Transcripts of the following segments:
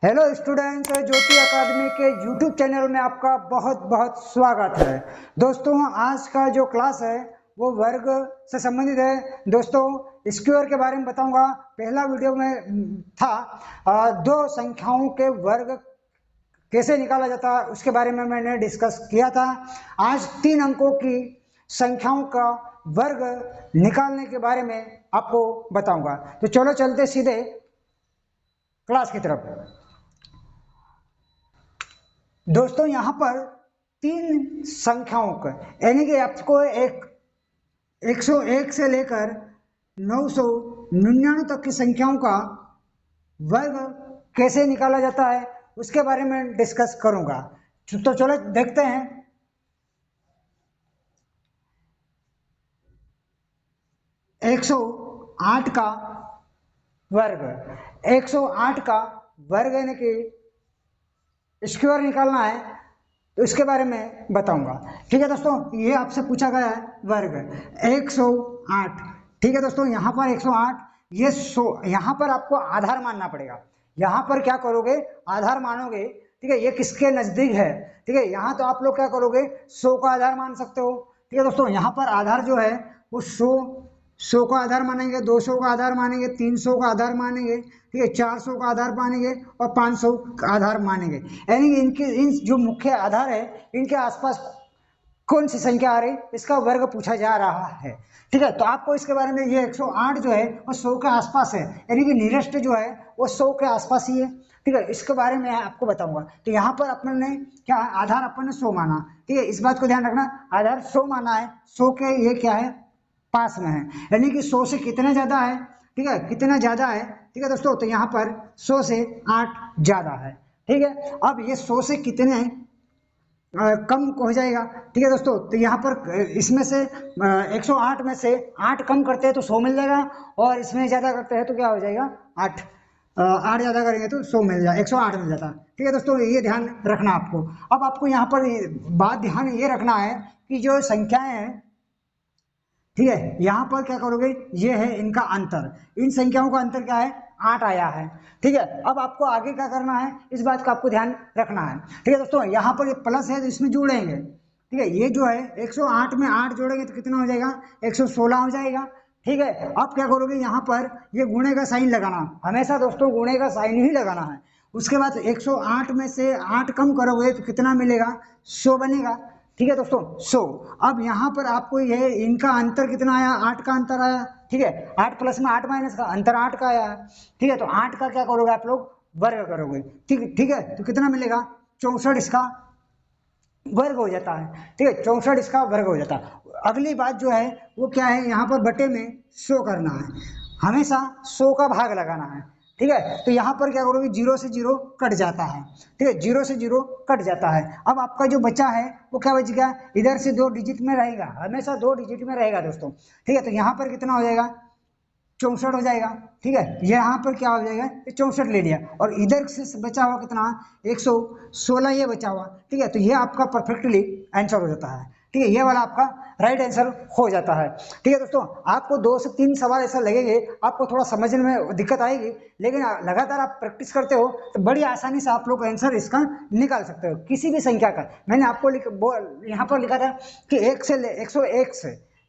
Hello students, ज्योति अकादमी के YouTube channel में आपका बहुत बहुत स्वागत है। दोस्तों, आज का जो क्लास है वो वर्ग से संबंधित है। दोस्तों, स्क्वायर के बारे में बताऊंगा। पहला वीडियो में था दो संख्याओं के वर्ग कैसे निकाला जाता है, उसके बारे में मैंने डिस्कस किया था। आज 3 अंकों की संख्याओं का वर्ग निकालने के बारे में आपको बताऊंगा। तो चलो चलते सीधे क्लास की तरफ। दोस्तों, यहाँ पर 3 संख्याओं का यानी कि आपको 101 से लेकर 999 तक की संख्याओं का वर्ग कैसे निकाला जाता है उसके बारे में डिस्कस करूंगा। तो चलो देखते हैं। 108 का वर्ग, 108 का वर्ग यानी कि स्क्वायर निकालना है तो इसके बारे में बताऊंगा। ठीक है दोस्तों, ये आपसे पूछा गया है वर्ग 108। ठीक है दोस्तों, यहाँ पर 108 ये यहाँ पर आपको आधार मानना पड़ेगा। यहाँ पर क्या करोगे, आधार मानोगे। ठीक है, ये किसके नजदीक है। ठीक है, यहाँ तो आप लोग क्या करोगे, 100 का आधार मान सकते हो। ठीक है दोस्तों, यहाँ पर आधार जो है वो 100 का आधार मानेंगे, 200 का आधार मानेंगे, 300 का आधार मानेंगे। ठीक है, 400 का आधार मानेंगे और 500 का आधार मानेंगे। यानी इनके इन जो मुख्य आधार है इनके आसपास कौन सी संख्या आ रही, इसका वर्ग पूछा जा रहा है। ठीक है, तो आपको इसके बारे में, ये 108 जो है वो 100 के आसपास है, यानी कि नियरेस्ट जो है वो 100 के आसपास ही है। ठीक है, इसके बारे में आपको बताऊंगा। तो यहाँ पर अपन ने क्या आधार अपन ने 100 माना। ठीक है, इस बात को ध्यान रखना, आधार 100 माना है, 100 के ये क्या है, पास में है, यानी कि 100 से कितना ज्यादा है। ठीक है, कितना ज्यादा है। ठीक है दोस्तों, तो यहाँ पर 100 से 8 ज्यादा है। ठीक है, अब ये 100 से कितने कम हो जाएगा। ठीक है दोस्तों, तो यहाँ पर इसमें से 108 में से 8 कम करते हैं तो 100 मिल जाएगा, और इसमें ज्यादा करते हैं तो क्या हो जाएगा, 8 8 ज्यादा करेंगे तो 100 मिल जाए, 108 मिल जाता है। ठीक है दोस्तों, ये ध्यान रखना आपको। अब आपको यहाँ पर बात ध्यान ये रखना है कि जो संख्याएं हैं, ठीक है, यहाँ पर क्या करोगे, ये है इनका अंतर, इन संख्याओं का अंतर क्या है, 8 आया है। ठीक है, अब आपको आगे क्या करना है, इस बात का आपको ध्यान रखना है। ठीक है दोस्तों, यहाँ पर ये प्लस है तो इसमें जोड़ेंगे। ठीक है, ये जो है 108 में 8 जोड़ेंगे तो कितना हो जाएगा, 116 हो जाएगा। ठीक है, अब क्या करोगे, यहाँ पर ये गुणे का साइन लगाना, हमेशा दोस्तों गुणे का साइन ही लगाना है। उसके बाद 108 में से 8 कम करोगे तो कितना मिलेगा, 100 बनेगा। ठीक है दोस्तों, 100। अब यहाँ पर आपको ये इनका अंतर कितना आया, 8 का अंतर आया। ठीक है, 8 प्लस में 8 माइनस का अंतर 8 का आया। ठीक है, तो 8 का क्या करोगे आप लोग, वर्ग करोगे। ठीक है, तो कितना मिलेगा, 64 इसका वर्ग हो जाता है। ठीक है, 64 इसका वर्ग हो जाता है। अगली बात जो है वो क्या है, यहाँ पर बटे में 100 करना है, हमेशा 100 का भाग लगाना है। ठीक है, तो यहाँ पर क्या करोगे, 0 से 0 कट जाता है। ठीक है, 0 से 0 कट जाता है। अब आपका जो बचा है वो क्या बच गया, इधर से 2 डिजिट में रहेगा, हमेशा 2 डिजिट में रहेगा दोस्तों। ठीक है, तो यहाँ पर कितना हो जाएगा, 64 हो जाएगा। ठीक है, यहाँ पर क्या हो जाएगा, 64 ले लिया, और इधर से बचा हुआ कितना, 116 ये बचा हुआ। ठीक है, तो ये आपका परफेक्टली आंसर हो जाता है। ठीक है, ये वाला आपका राइट आंसर हो जाता है। ठीक है दोस्तों, आपको 2 से 3 सवाल ऐसा लगेंगे, आपको थोड़ा समझने में दिक्कत आएगी, लेकिन लगातार आप प्रैक्टिस करते हो तो बड़ी आसानी से आप लोग आंसर इसका निकाल सकते हो, किसी भी संख्या का। मैंने आपको यहाँ पर लिखा था कि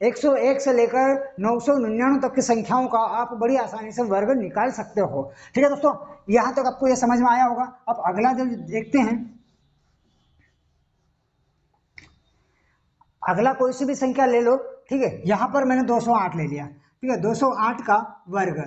101 से लेकर 999 तक की संख्याओं का आप बड़ी आसानी से वर्ग निकाल सकते हो। ठीक है दोस्तों, यहां तक आपको यह समझ में आया होगा। अब अगला जो देखते हैं, अगला कोई सी भी संख्या ले लो। ठीक है, यहां पर मैंने 208 ले लिया। ठीक है, 208 का वर्ग।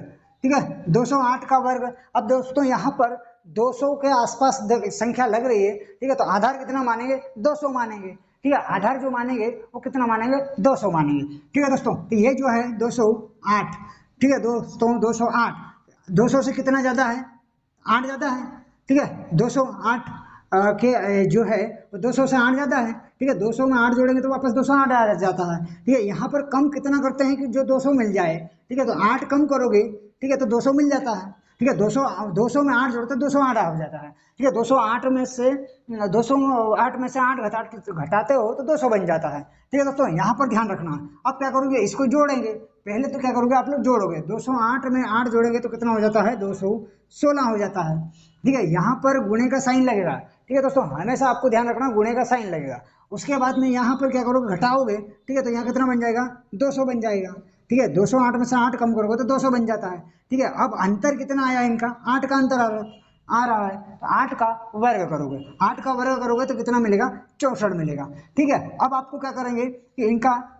ठीक है, 208 का वर्ग। अब दोस्तों यहाँ पर 200 के आसपास संख्या लग रही है। ठीक है, तो आधार कितना मानेंगे, 200 मानेंगे। ठीक है, आधार जो मानेंगे वो कितना मानेंगे, 200 मानेंगे। ठीक है दोस्तों, तो ये जो है 208। ठीक है दोस्तों, 208, 200 से कितना ज्यादा है, 8 ज्यादा है। ठीक है, 208 के जो है 200 से 8 ज्यादा है। ठीक है, 200 में 8 जोड़ेंगे तो वापस 208 आ जाता है। ठीक है, यहाँ पर कम कितना करते हैं कि जो 200 मिल जाए। ठीक है, तो 8 कम करोगे, ठीक है, तो 200 मिल जाता है। ठीक है, 200 में 8 जोड़ते 208 हो जाता है। ठीक है, 208 में से 8 घटाते हो तो 200 बन जाता है। ठीक है दोस्तों, यहाँ पर ध्यान रखना। अब क्या करोगे, इसको जोड़ेंगे। पहले तो क्या करोगे, आप लोग जोड़ोगे, 208 में 8 जोड़ेंगे तो कितना हो जाता है, 16 हो जाता है। ठीक है, यहाँ पर गुणे का साइन लगेगा। ठीक है दोस्तों, हमेशा आपको ध्यान रखना गुणे का साइन लगेगा। उसके बाद में यहाँ पर क्या करोगे, घटाओगे। ठीक है, तो यहाँ कितना बन जाएगा, 200 बन जाएगा। ठीक है, 208 में से 8 कम करोगे तो 200 बन जाता है। ठीक है, अब अंतर कितना आया इनका, 8 का अंतर आ रहा है, तो 8 का वर्ग करोगे, 8 का वर्ग करोगे तो कितना मिलेगा, 64 मिलेगा। ठीक है, अब आपको क्या करेंगे कि इनका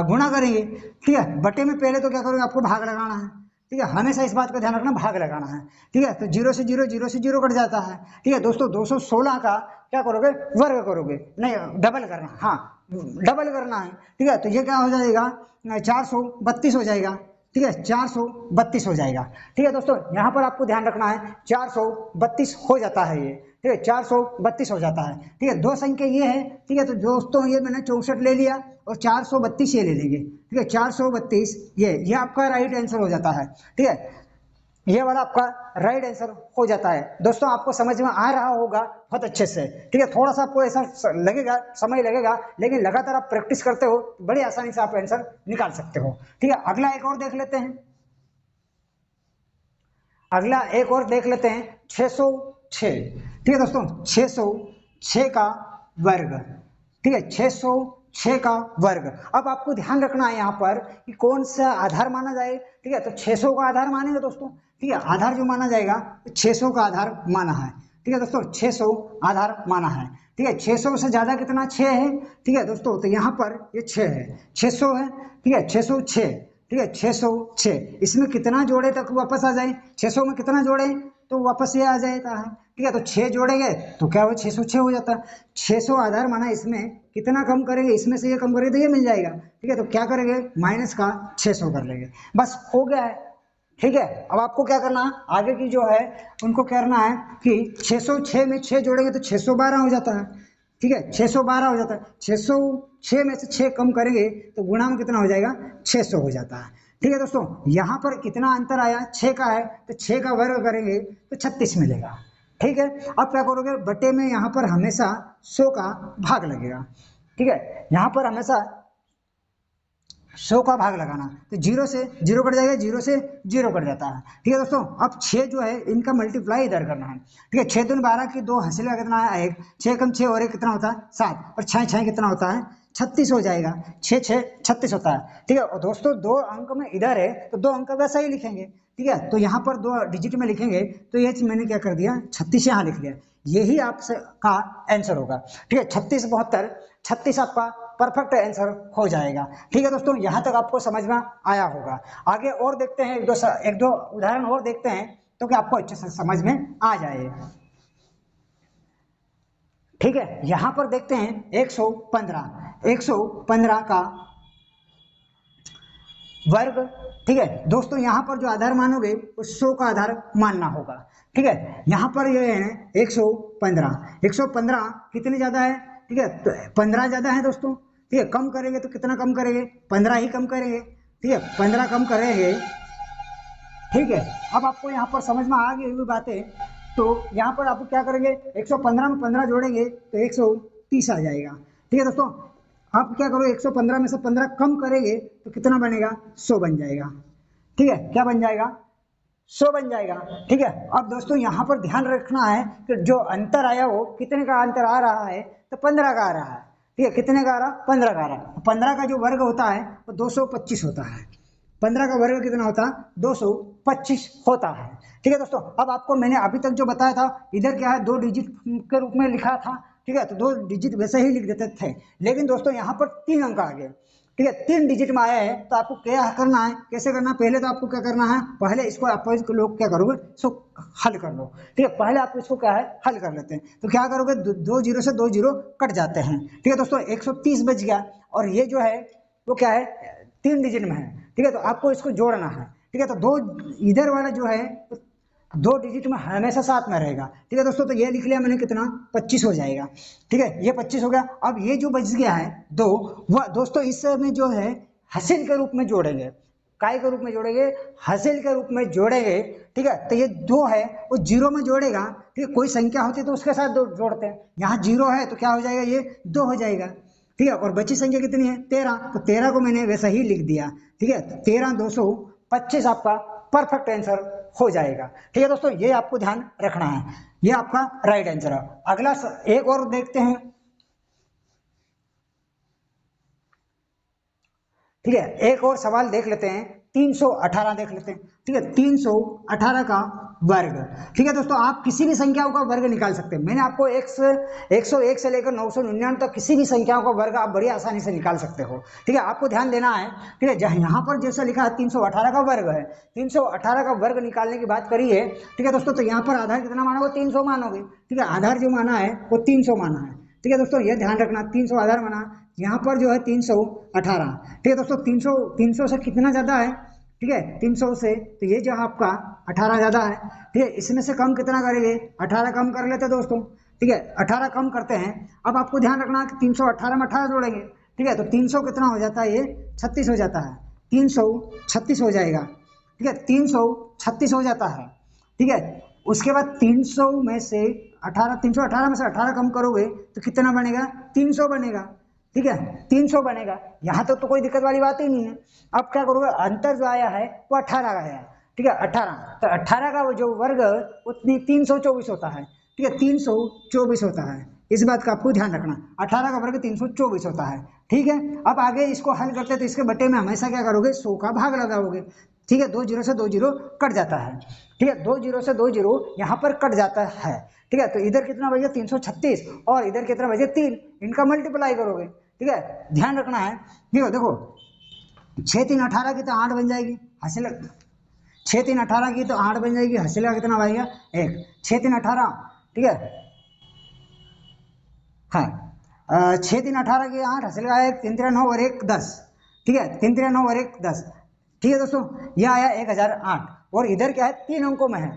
गुणा करेंगे। ठीक है, बटे में पहले तो क्या करोगे, आपको भाग लगाना है। ठीक है, हमेशा इस बात का ध्यान रखना, भाग लगाना है। ठीक है, तो 0 से 0, 0 से 0 कट जाता है। ठीक है दोस्तों, 216 का क्या करोगे, वर्ग करोगे, नहीं डबल करना, हाँ डबल करना है। ठीक है, तो ये क्या हो जाएगा, 432 हो जाएगा। ठीक है, 432 हो जाएगा। ठीक है दोस्तों, यहाँ पर आपको ध्यान रखना है 432 हो जाता है ये। ठीक है, 432 हो जाता है। ठीक है, दो संख्या ये है। ठीक है, तो दोस्तों ये मैंने 64 ले लिया और 432 ये ले लेंगे। ठीक है, 432 ये आपका राइट आंसर हो जाता है। ठीक है, ये वाला आपका राइट आंसर हो जाता है। दोस्तों आपको समझ में आ रहा होगा बहुत अच्छे से। ठीक है, थोड़ा सा आपको ऐसा लगेगा, समय लगेगा, लेकिन लगातार आप प्रैक्टिस करते हो बड़ी आसानी से आप आंसर निकाल सकते हो। ठीक है, अगला एक और देख लेते हैं, अगला एक और देख लेते हैं 606। ठीक है दोस्तों, 606 का वर्ग। ठीक है, 606 का वर्ग। अब आपको ध्यान रखना है यहाँ पर कि कौन सा आधार माना जाए। ठीक है, तो 600 का आधार मानेंगे दोस्तों। ठीक है, आधार जो माना जाएगा तो 600 का आधार माना है। ठीक है दोस्तों, 600 आधार माना है। ठीक है, 600 से ज्यादा कितना, 6 है। ठीक है दोस्तों, तो यहाँ पर ये 6 है, 600 है। ठीक है, 606। ठीक है, 606 इसमें कितना जोड़े तक वापस आ जाए, 600 में कितना जोड़े तो वापस ये आ जाता है। ठीक है, तो 6 जोड़ेंगे तो क्या हो, 606 हो जाता है। 600 आधार माना, इसमें कितना कम करेंगे, इसमें से ये कम करेंगे तो ये मिल जाएगा। ठीक है, तो क्या करेंगे, माइनस का 600 कर लेंगे, बस हो गया है। ठीक है, अब आपको क्या करना है, आगे की जो है उनको करना है कि 606 में 6 जोड़ेंगे तो 612 हो जाता है। ठीक है, 612 हो जाता है। 606 में से 6 कम करेंगे तो गुणा में कितना हो जाएगा, 600 हो जाता है। ठीक है दोस्तों, यहाँ पर कितना अंतर आया, 6 का है, तो 6 का वर्ग करेंगे तो 36 मिलेगा। ठीक है, अब क्या करोगे, बटे में यहाँ पर हमेशा 100 का भाग लगेगा। ठीक है, यहाँ पर हमेशा 100 का भाग लगाना, तो 0 से 0 कट जाएगा, 0 से 0 कट जाता है। ठीक है दोस्तों, अब 6 जो है इनका मल्टीप्लाई इधर करना है। ठीक है, 6 दूनी 12 की 2 हासिल का कितना है 1, 6 कम 6 और 1 कितना होता है 7, और 6 6 कितना होता है 36 हो जाएगा, 6 6 36 होता है। ठीक है, और दोस्तों 2 अंक में इधर है तो 2 अंक वैसा ही लिखेंगे। ठीक है, तो यहाँ पर 2 डिजिट में लिखेंगे तो ये मैंने क्या कर दिया, 36 यहाँ लिख दिया, यही आपका आंसर होगा। ठीक है, 36 72, 36 आपका परफेक्ट आंसर हो जाएगा। ठीक है दोस्तों, यहां तक आपको समझ में आया होगा। आगे और देखते हैं, एक दो उदाहरण और देखते हैं तो कि आपको अच्छे से समझ में आ जाए। ठीक है, यहां पर देखते हैं 115 का वर्ग। ठीक है दोस्तों, यहाँ पर जो आधार मानोगे उस 100 का आधार मानना होगा। ठीक है, यहाँ पर ये है 115, 115 कितने ज्यादा है, ठीक है, तो 15 ज्यादा है दोस्तों। ठीक है, कम करेंगे तो कितना कम करेंगे, 15 ही कम करेंगे। ठीक है, 15 कम करेंगे। ठीक है, अब आपको यहाँ पर समझ में आ गई हुई बातें, तो यहाँ पर आप क्या करेंगे, 115 में 15 जोड़ेंगे तो 130 आ जाएगा। ठीक है दोस्तों, आप क्या करो, 115 में से 15 कम करेंगे तो कितना बनेगा, 100 बन जाएगा। ठीक है, क्या बन जाएगा, 100 बन जाएगा। ठीक है, अब दोस्तों यहाँ पर ध्यान रखना है कि जो अंतर आया वो कितने का अंतर आ रहा है, तो 15 का आ रहा है। ठीक है, कितने का आ रहा, 15 का आ रहा है। 15 का जो वर्ग होता है वो 225 होता है। 15 का वर्ग कितना होता है, 225 होता है। ठीक है दोस्तों, अब आपको मैंने अभी तक जो बताया था, इधर क्या है 2 डिजिट के रूप में लिखा था। ठीक है, तो 2 डिजिट वैसे ही लिख देते थे, लेकिन दोस्तों यहाँ पर 3 अंक आ गए। ठीक है, 3 डिजिट में आया है, तो आपको क्या करना है, कैसे करना है, पहले तो आपको क्या करना है, पहले इसको आप लोग क्या करोगे, इसको हल कर लो। ठीक है, पहले आप इसको क्या है, हल कर लेते हैं। तो क्या करोगे, 2 जीरो से 2 जीरो कट जाते हैं। ठीक है दोस्तों, 130 बच गया, और ये जो है वो क्या है, 3 डिजिट में है। ठीक है, तो आपको इसको जोड़ना है। ठीक है, तो 2 इधर वाला जो है 2 डिजिट में हमेशा साथ में रहेगा। ठीक है दोस्तों, तो ये लिख लिया मैंने, कितना 25 हो जाएगा। ठीक है, ये 25 हो गया। अब ये जो बच गया है 2, वह दोस्तों इस में जो है हासिल के रूप में जोड़ेंगे। काय के रूप में जोड़ेंगे, हासिल के रूप में जोड़ेंगे। ठीक है, तो ये 2 है वो 0 में जोड़ेगा। ठीक है, कोई संख्या होती है तो उसके साथ जोड़ते हैं, यहाँ 0 है तो क्या हो जाएगा, ये 2 हो जाएगा। ठीक है, और बची संख्या कितनी है, 13, तो 13 को मैंने वैसा ही लिख दिया। ठीक है, 13 225 आपका परफेक्ट आंसर हो जाएगा। ठीक है दोस्तों, ये आपको ध्यान रखना है, ये आपका राइट आंसर है। अगला एक और देखते हैं। ठीक है, एक और सवाल देख लेते हैं, 318 देख लेते हैं। ठीक है, 318 का वर्ग। ठीक है दोस्तों, आप किसी भी संख्याओं का वर्ग निकाल सकते हैं। मैंने आपको 101 से लेकर 999 तक किसी भी संख्याओं का वर्ग आप बड़ी आसानी से निकाल सकते हो। ठीक है, आपको ध्यान देना है। ठीक है, यहाँ पर जैसा लिखा है 318 का वर्ग है, 318 का वर्ग निकालने की बात करी है। ठीक है दोस्तों, तो यहाँ पर आधार कितना मानोगे? 300 मानोगे। ठीक है, आधार जो माना है वो 300 माना है। ठीक है दोस्तों, ये ध्यान रखना, 300 आधार माना, यहाँ पर जो है 318। ठीक है दोस्तों, 300 से कितना ज़्यादा है? ठीक है, 300 से, तो ये जो आपका 18 ज़्यादा है। ठीक है, इसमें से कम कितना करेंगे? 18 कम कर लेते दोस्तों। ठीक है, 18 कम करते हैं। अब आपको ध्यान रखना कि 318 में 18 जोड़ेंगे। ठीक है, तो 300 कितना हो जाता है? ये 36 हो जाता है, 336 हो जाएगा। ठीक है, 336 हो जाता है। ठीक है, उसके बाद 300 में से 318 में से 18 कम करोगे तो कितना बनेगा? 300 बनेगा। ठीक है, 300 बनेगा। यहाँ तक तो कोई दिक्कत वाली बात ही नहीं है। अब क्या करोगे? अंतर जो आया है वो 18 का है। ठीक है, 18, तो 18 का वो जो वर्ग उतनी 324 होता है। ठीक है, 324 होता है, इस बात का आपको ध्यान रखना। 18 का वर्ग 324 होता है। ठीक है, अब आगे इसको हल करते हैं तो इसके बटे में हमेशा क्या करोगे? 100 का भाग लगाओगे। ठीक है, 2 जीरो से 2 जीरो कट जाता है। ठीक है, 2 जीरो से 2 जीरो यहाँ पर कट जाता है। ठीक है, तो इधर कितना बचे? 336, और इधर कितना बचे? 3। इनका मल्टीप्लाई करोगे। ठीक है, ध्यान रखना है। देखो 6 3 18 की तो 8 बन जाएगी, हासिल 6 3 18 की तो 8 बन जाएगी, हासिल का कितना बनेगा? 1। 6 3 18। ठीक है, हाँ, 6 3 18 की 8, हासिल का 1, 3 3 9 और 1 10। ठीक है, 3 3 9 और 1 10। ठीक है दोस्तों, यह आया 1008, और इधर क्या है? 3 अंकों में है।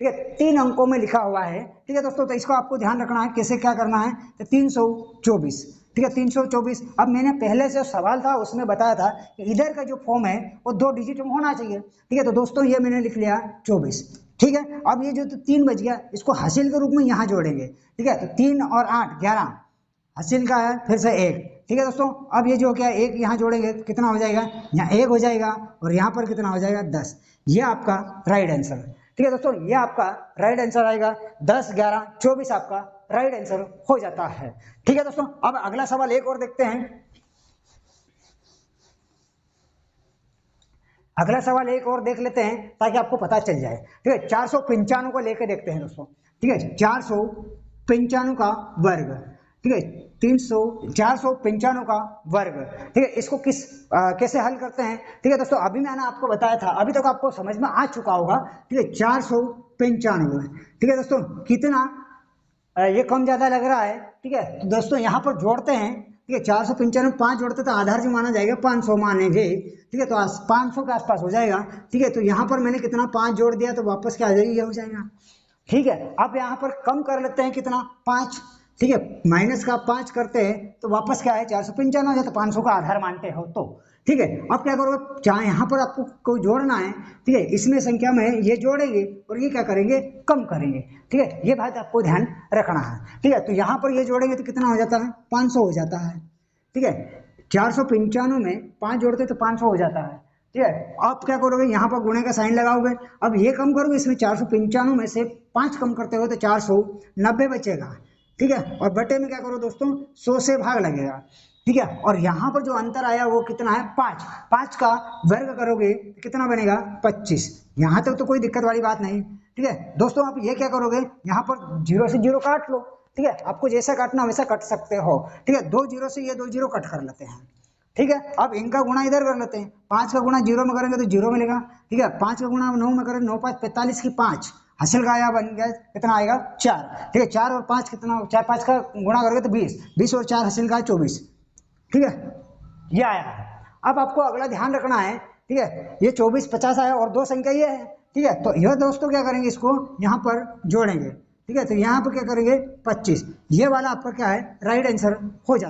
ठीक है, 3 अंकों में लिखा हुआ है। ठीक है दोस्तों, तो इसको आपको ध्यान रखना है कैसे क्या करना है। तो 324। ठीक है, 324। अब मैंने पहले से सवाल था उसमें बताया था कि इधर का जो फॉर्म है वो 2 डिजिट में होना चाहिए। ठीक है, तो दोस्तों ये मैंने लिख लिया 24। ठीक है, अब ये जो 3 बच गया इसको हासिल के रूप में यहाँ जोड़ेंगे। ठीक है, तो 3 और 8 11, हासिल का है फिर से 1। ठीक है दोस्तों, अब ये जो क्या है 1 यहाँ जोड़ेंगे तो कितना हो जाएगा? यहाँ 1 हो जाएगा, और यहाँ पर कितना हो जाएगा? 10। ये आपका राइट आंसर है। ठीक है दोस्तों, ये आपका राइट आंसर आएगा। 10 11 24 आपका राइट आंसर हो जाता है। ठीक है दोस्तों, अब अगला सवाल एक और देखते हैं। अगला सवाल एक और देख लेते हैं ताकि आपको पता चल जाए। ठीक है, 495 को लेकर देखते हैं दोस्तों। ठीक है, 495 का वर्ग। ठीक है, 495 का वर्ग। ठीक है, इसको कैसे हल करते हैं? ठीक है दोस्तों, अभी मैंने आपको बताया था, अभी तक आपको समझ में आ चुका होगा। ठीक है, 495। ठीक है दोस्तों, कितना ये कम ज्यादा लग रहा है। ठीक है, तो दोस्तों यहाँ पर जोड़ते हैं। ठीक है, 495 5 जोड़ते तो आधार जो माना जाएगा 500 मानेंगे। ठीक है, तो 500 के आसपास हो जाएगा। ठीक है, तो यहाँ पर मैंने कितना 5 जोड़ दिया तो वापस क्या आ जाएगी? ये हो जाएगा। ठीक है, अब यहाँ पर कम कर लेते हैं, कितना? 5। ठीक है, माइनस का 5 करते हैं तो वापस क्या है? 495 हो जाता, 500 का आधार मानते हो तो। ठीक है, अब क्या करोगे? जहाँ यहाँ पर आपको कोई जोड़ना है, ठीक है, इसमें संख्या में ये जोड़ेंगे और ये क्या करेंगे? कम करेंगे। ठीक है, ये बात आपको ध्यान रखना है। ठीक है, तो यहाँ पर ये जोड़ेंगे तो कितना हो जाता है? 500 हो जाता है। ठीक है, 495 में 5 जोड़ते तो 500 हो जाता है। ठीक है, आप क्या करोगे? यहाँ पर गुणे का साइन लगाओगे। अब ये कम करोगे, इसमें 495 में से 5 कम करते हो तो 490 बचेगा। ठीक है, और बटे में क्या करो दोस्तों? 100 से भाग लगेगा। ठीक है, और यहाँ पर जो अंतर आया वो कितना है? 5। 5 का वर्ग करोगे तो कितना बनेगा? 25। यहाँ तक तो कोई दिक्कत वाली बात नहीं। ठीक है दोस्तों, आप ये क्या करोगे? यहाँ पर 0 से 0 काट लो। ठीक है, आपको जैसा काटना वैसा कट सकते हो। ठीक है, 2 जीरो से ये 2 जीरो कट कर लेते हैं। ठीक है, अब इनका गुणा इधर कर लेते हैं। 5 का गुणा 0 में करेंगे तो 0 मिलेगा। ठीक है, 5 का गुणा 9 में करेंगे, 9 5 45 की 5, हासिल का आया बन गया कितना आएगा? 4। ठीक है, 4 और 5 कितना? 4 5 का गुणा करोगे तो 20, 20 और 4 हासिल का 24। ठीक है, ये आया है। अब आपको अगला ध्यान रखना है। ठीक है, ये 24 50 आया और 2 संख्या ये है। ठीक है, तो यह दोस्तों क्या करेंगे? इसको यहाँ पर जोड़ेंगे। ठीक है, तो यहाँ पर क्या करेंगे? 25। ये वाला आपका क्या है? राइट आंसर हो जाता है।